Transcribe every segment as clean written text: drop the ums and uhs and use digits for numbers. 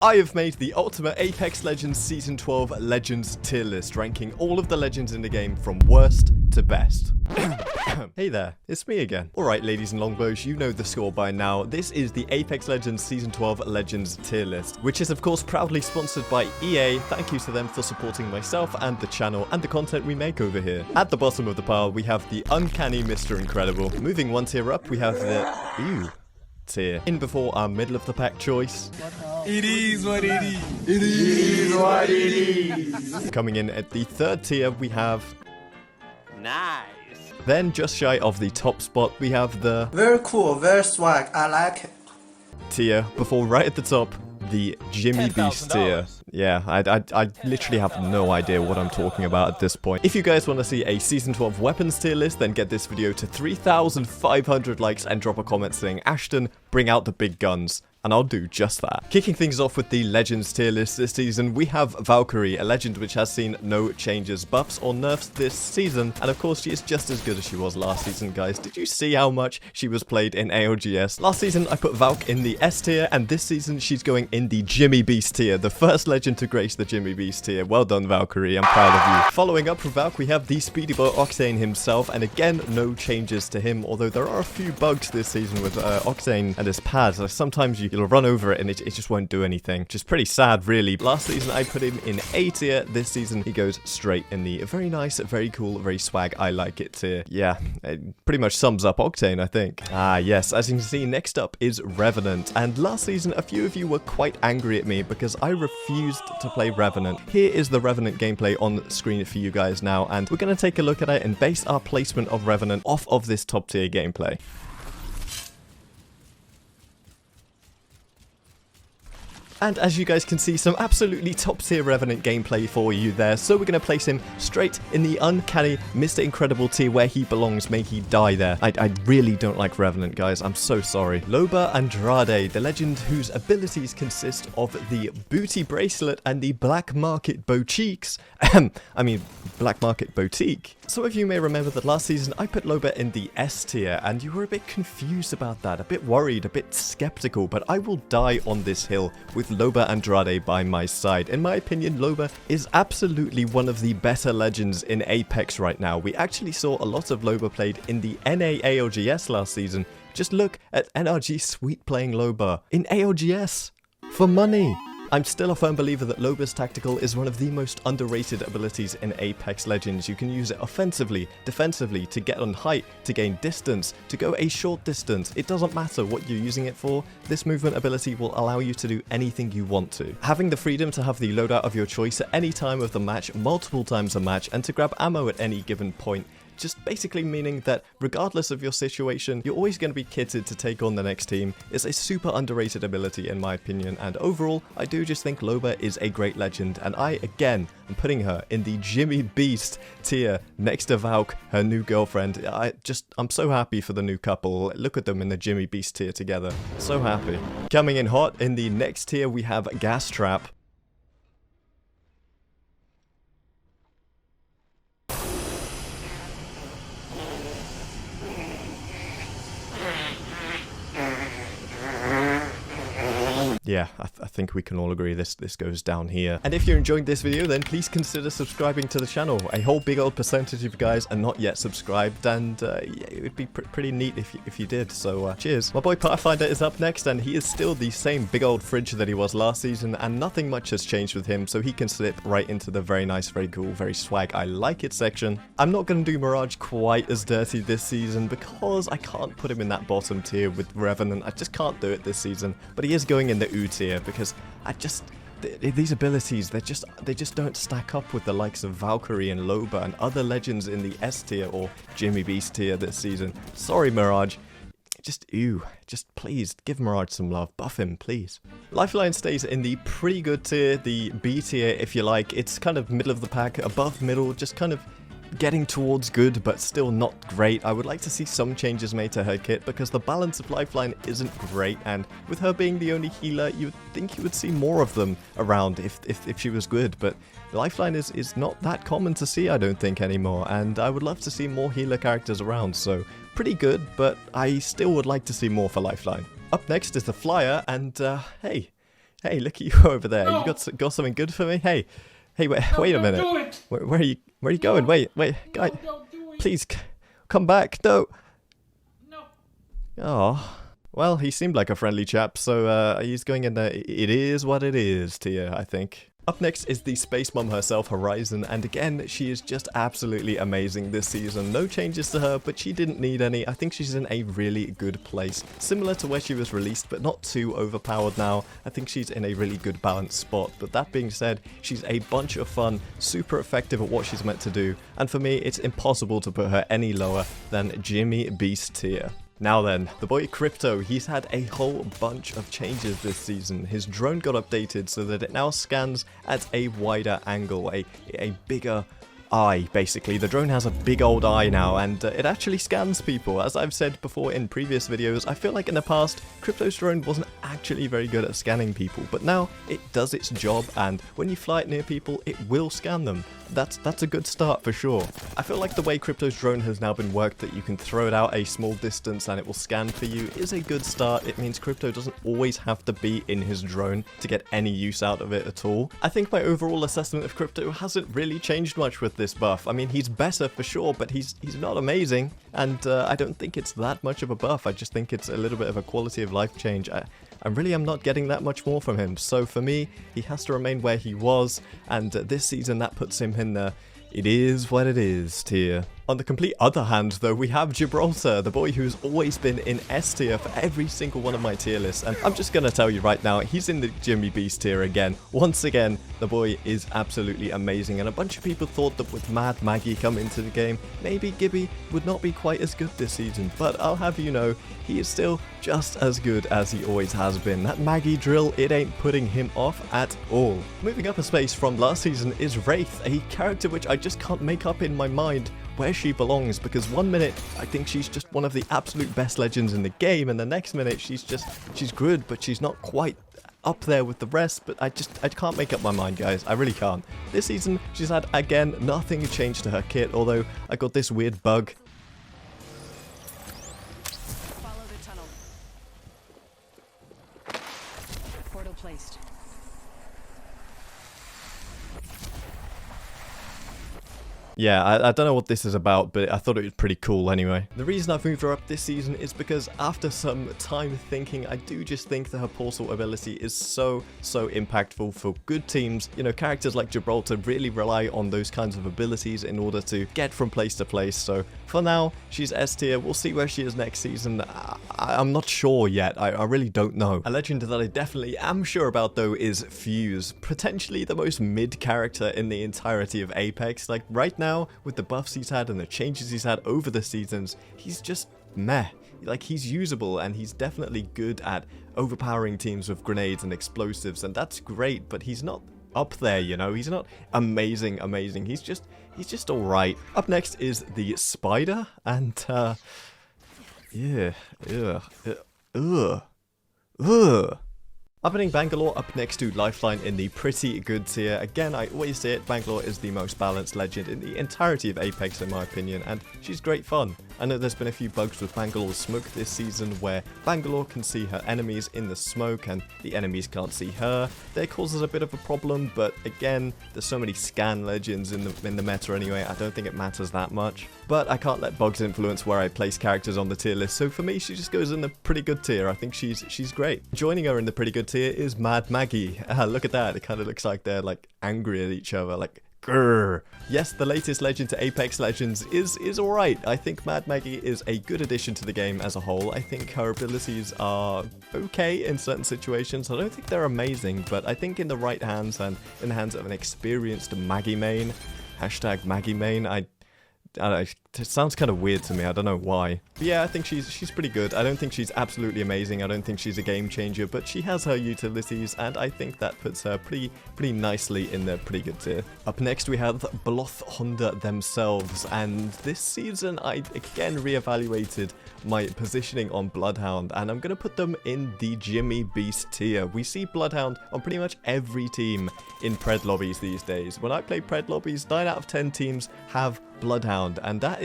I have made the Ultimate Apex Legends Season 12 Legends tier list, ranking all of the legends in the game from worst to best. Hey there, it's me again. Alright ladies and longbows, you know the score by now. This is the Apex Legends Season 12 Legends tier list, which is of course proudly sponsored by EA. Thank you to them for supporting myself and the channel and the content we make over here. At the bottom of the pile, we have the Uncanny Mr. Incredible. Moving one tier up, we have the... tier. In before our middle of the pack choice. It is what it is. It is what it is. Coming in at the third tier, we have... Nice. Then just shy of the top spot, we have the... Very cool, very swag, I like it. Tier. Before right at the top, the Jimmy Beast tier. Yeah, I literally have no idea what I'm talking about at this point. If you guys want to see a Season 12 weapons tier list, then get this video to 3,500 likes and drop a comment saying, Ashton, bring out the big guns. And I'll do just that. Kicking things off with the Legends tier list this season, we have Valkyrie, a legend which has seen no changes, buffs or nerfs this season. And of course, she is just as good as she was last season, guys. Did you see how much she was played in AOGS? Last season, I put Valk in the S tier, and this season, she's going in the Jimmy Beast tier, the first legend to grace the Jimmy Beast tier. Well done, Valkyrie. I'm proud of you. Following up for Valk, we have the Speedy Boy Octane himself, and again, no changes to him, although there are a few bugs this season with Octane and his pads. Sometimes you'll run over it and it just won't do anything, which is pretty sad, really. Last season, I put him in A tier. This season, he goes straight in the very nice, very cool, very swag, I like it tier. Yeah, it pretty much sums up Octane, I think. Ah, yes, as you can see, next up is Revenant. And last season, a few of you were quite angry at me because I refused to play Revenant. Here is the Revenant gameplay on screen for you guys now, and we're going to take a look at it and base our placement of Revenant off of this top tier gameplay. And as you guys can see, some absolutely top tier Revenant gameplay for you there. So we're going to place him straight in the Uncanny Mr. Incredible tier where he belongs. May he die there. I really don't like Revenant, guys. I'm so sorry. Loba Andrade, the legend whose abilities consist of the Booty Bracelet and the Black Market Boutiques. Black Market Boutique. Some of you may remember that last season I put Loba in the S tier, and you were a bit confused about that, a bit worried, a bit skeptical, but I will die on this hill with Loba Andrade by my side. In my opinion, Loba is absolutely one of the better legends in Apex right now. We actually saw a lot of Loba played in the NA AOGS last season. Just look at NRG Sweet playing Loba in AOGS for money. I'm still a firm believer that Loba's Tactical is one of the most underrated abilities in Apex Legends. You can use it offensively, defensively, to get on height, to gain distance, to go a short distance. It doesn't matter what you're using it for. This movement ability will allow you to do anything you want to. Having the freedom to have the loadout of your choice at any time of the match, multiple times a match, and to grab ammo at any given point, just basically meaning that regardless of your situation, you're always going to be kitted to take on the next team. It's a super underrated ability in my opinion, and overall, I do just think Loba is a great legend, and I, again, am putting her in the Jimmy Beast tier next to Valk, her new girlfriend. I'm so happy for the new couple. Look at them in the Jimmy Beast tier together. So happy. Coming in hot in the next tier, we have Gas Trap. Yeah, I think we can all agree this goes down here. And if you're enjoying this video, then please consider subscribing to the channel. A whole big old percentage of you guys are not yet subscribed, and yeah, it would be pretty neat if you did. So cheers. My boy Pathfinder is up next, and he is still the same big old fridge that he was last season, and nothing much has changed with him, so he can slip right into the very nice, very cool, very swag, I like it section. I'm not going to do Mirage quite as dirty this season because I can't put him in that bottom tier with Revenant. I just can't do it this season, but he is going in the U tier because these abilities, they just don't stack up with the likes of Valkyrie and Loba and other legends in the S tier or Jimmy Beast tier this season. Sorry, Mirage. Just please give Mirage some love. Buff him, please. Lifeline stays in the pretty good tier, the B tier if you like. It's kind of middle of the pack, above middle, just kind of getting towards good, but still not great. I would like to see some changes made to her kit because the balance of Lifeline isn't great, and with her being the only healer, you would think you would see more of them around if she was good, but Lifeline is not that common to see, I don't think, anymore, and I would love to see more healer characters around, so pretty good, but I still would like to see more for Lifeline. Up next is the Flyer, and hey, Hey, look at you over there. No. You got something good for me? Hey, wait a don't minute. do it. Where are you going? Wait, guy, No, don't do it. please come back. No. No. Oh, well, he seemed like a friendly chap, so he's going in the it is what it is tier, I think. Up next is the Space Mom herself, Horizon, and again, she is just absolutely amazing this season. No changes to her, but she didn't need any. I think she's in a really good place. Similar to where she was released, but not too overpowered now. I think she's in a really good balanced spot. But that being said, she's a bunch of fun, super effective at what she's meant to do, and for me, it's impossible to put her any lower than Jimmy Beast tier. Now then, the boy Crypto, he's had a whole bunch of changes this season. His drone got updated so that it now scans at a wider angle, a bigger eye, basically. The drone has a big old eye now, and it actually scans people. As I've said before in previous videos, I feel like in the past, Crypto's drone wasn't actually very good at scanning people, but now it does its job, and when you fly it near people, it will scan them. That's a good start for sure. I feel like the way Crypto's drone has now been worked, that you can throw it out a small distance and it will scan for you, is a good start. It means Crypto doesn't always have to be in his drone to get any use out of it at all. I think my overall assessment of Crypto hasn't really changed much with this buff. I mean, he's better for sure, but he's not amazing, and I don't think it's that much of a buff. I just think it's a little bit of a quality of life change. I really am not getting that much more from him, so for me, he has to remain where he was, and this season that puts him in the it is what it is tier. On the complete other hand, though, we have Gibraltar, the boy who's always been in S tier for every single one of my tier lists, and I'm just gonna tell you right now, he's in the Jimmy Beast tier again. Once again, the boy is absolutely amazing, and a bunch of people thought that with Mad Maggie coming into the game, maybe Gibby would not be quite as good this season, but I'll have you know, he is still just as good as he always has been. That Maggie drill, it ain't putting him off at all. Moving up a space from last season is Wraith, a character which I just can't make up in my mind where she belongs, because one minute I think she's just one of the absolute best legends in the game, and the next minute she's good, but she's not quite up there with the rest. But I can't make up my mind, guys. I really can't. This season she's had, again, nothing changed to her kit, although I got this weird bug. Follow the tunnel. Portal placed. Yeah, I don't know what this is about, but I thought it was pretty cool anyway. The reason I've moved her up this season is because after some time thinking, I do just think that her portal ability is so impactful for good teams. You know, characters like Gibraltar really rely on those kinds of abilities in order to get from place to place. So for now, she's S tier. We'll see where she is next season. I'm not sure yet. I really don't know. A legend that I definitely am sure about, though, is Fuse. Potentially the most mid character in the entirety of Apex. Like, right now, with the buffs he's had and the changes he's had over the seasons, he's just meh. Like, he's usable, and he's definitely good at overpowering teams with grenades and explosives, and that's great, but he's not up there, you know? He's not amazing. He's just alright. Up next is the Spider, and yeah, Opening Bangalore up next to Lifeline in the pretty good tier. Again, I always say it, Bangalore is the most balanced legend in the entirety of Apex in my opinion, and she's great fun. I know there's been a few bugs with Bangalore's smoke this season where Bangalore can see her enemies in the smoke and the enemies can't see her. That causes a bit of a problem, but again, there's so many scan legends in the meta anyway, I don't think it matters that much. But I can't let bugs influence where I place characters on the tier list, so for me she just goes in the pretty good tier. I think she's great. Joining her in the pretty good tier is Mad Maggie. Look at that, it kind of looks like they're like angry at each other, like grrr. Yes, the latest legend to Apex Legends is alright. I think Mad Maggie is a good addition to the game as a whole. I think her abilities are okay in certain situations. I don't think they're amazing, but I think in the right hands and in the hands of an experienced Maggie main, hashtag Maggie main, I don't know, it sounds kind of weird to me, I don't know why. But yeah, I think she's pretty good. I don't think she's absolutely amazing, I don't think she's a game changer, but she has her utilities, and I think that puts her pretty nicely in the pretty good tier. Up next we have Bloodhound themselves, and this season I again reevaluated my positioning on Bloodhound, and I'm going to put them in the Jimmy Beast tier. We see Bloodhound on pretty much every team in Pred lobbies these days. When I play Pred lobbies, 9 out of 10 teams have Bloodhound, and that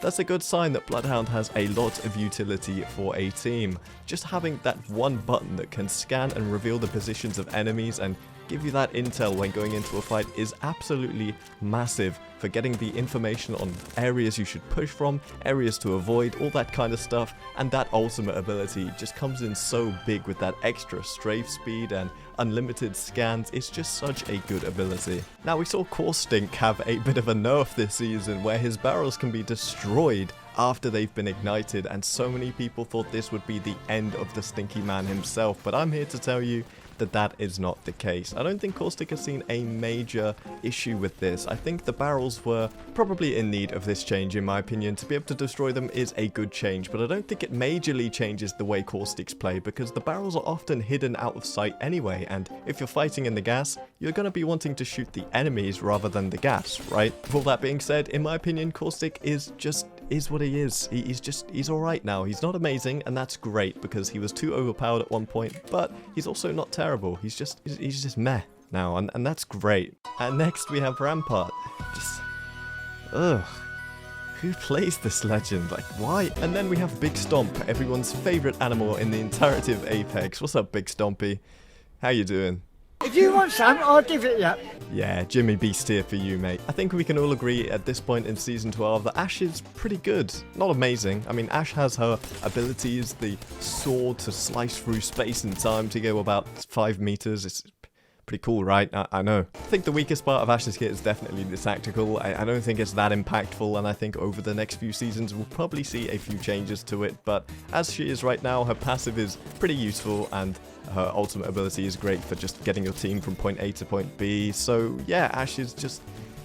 that's a good sign that Bloodhound has a lot of utility for a team. Just having that one button that can scan and reveal the positions of enemies and give you that intel when going into a fight is absolutely massive for getting the information on areas you should push from, areas to avoid, all that kind of stuff. And that ultimate ability just comes in so big with that extra strafe speed and unlimited scans. It's just such a good ability. Now, we saw Caustic have a bit of a nerf this season where his barrels can be destroyed after they've been ignited, and so many people thought this would be the end of the Stinky Man himself, but I'm here to tell you that that is not the case. I don't think Caustic has seen a major issue with this. I think the barrels were probably in need of this change, in my opinion. To be able to destroy them is a good change, but I don't think it majorly changes the way Caustics play, because the barrels are often hidden out of sight anyway, and if you're fighting in the gas, you're going to be wanting to shoot the enemies rather than the gas, right? With all that being said, in my opinion, Caustic is what he is. He's alright now. He's not amazing, and that's great because he was too overpowered at one point, but he's also not terrible. He's just meh now, and that's great. And next we have Rampart. Ugh. Who plays this legend? Like, why? And then we have Big Stomp, everyone's favorite animal in the entirety of Apex. What's up, Big Stompy? How you doing? If you want some, I'll give it you. Yeah, Jimmy Beast here for you, mate. I think we can all agree at this point in Season 12 that Ash is pretty good. Not amazing. I mean, Ash has her abilities, the sword to slice through space and time to go about 5 meters. It's pretty cool, right? I know. I think the weakest part of Ash's kit is definitely the tactical. I don't think it's that impactful, and I think over the next few seasons we'll probably see a few changes to it, but as she is right now, her passive is pretty useful, and her ultimate ability is great for just getting your team from point A to point B. So yeah, Ash is just,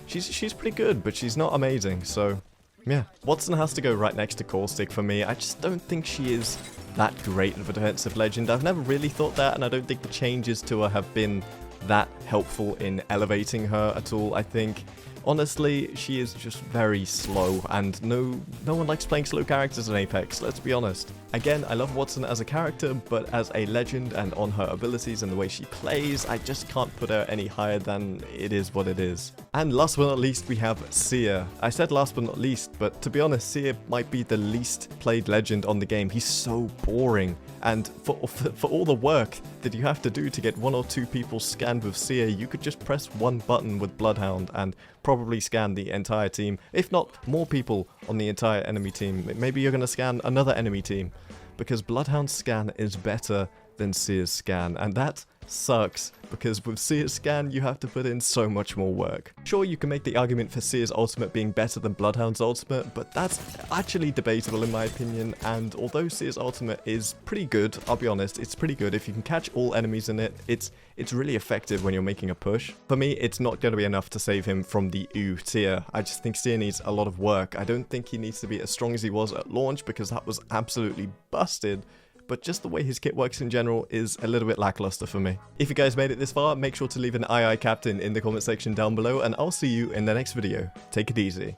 she's pretty good, but she's not amazing, so yeah. Watson has to go right next to Caustic for me. I just don't think she is that great of a defensive legend. I've never really thought that, and I don't think the changes to her have been that helpful in elevating her at all. I think honestly she is just very slow, and no one likes playing slow characters in Apex, let's be honest. Again, I love Watson as a character, but as a legend and on her abilities and the way she plays, I just can't put her any higher than it is what it is. And last but not least, we have Seer. I said last but not least, but to be honest, Seer might be the least played legend on the game. He's so boring. And for all the work that you have to do to get 1 or 2 people scanned with Seer, you could just press one button with Bloodhound and probably scan the entire team, if not more people on the entire enemy team. Maybe you're going to scan another enemy team, because Bloodhound's scan is better than Seer's scan, and that sucks, because with Seer's scan you have to put in so much more work. Sure, you can make the argument for Seer's ultimate being better than Bloodhound's ultimate, but that's actually debatable in my opinion, and although Seer's ultimate is pretty good, I'll be honest, it's pretty good. If you can catch all enemies in it, it's really effective when you're making a push. For me, it's not going to be enough to save him from the tier. I just think Seer needs a lot of work. I don't think he needs to be as strong as he was at launch, because that was absolutely busted. But just the way his kit works in general is a little bit lackluster for me. If you guys made it this far, make sure to leave an Captain in the comment section down below, and I'll see you in the next video. Take it easy.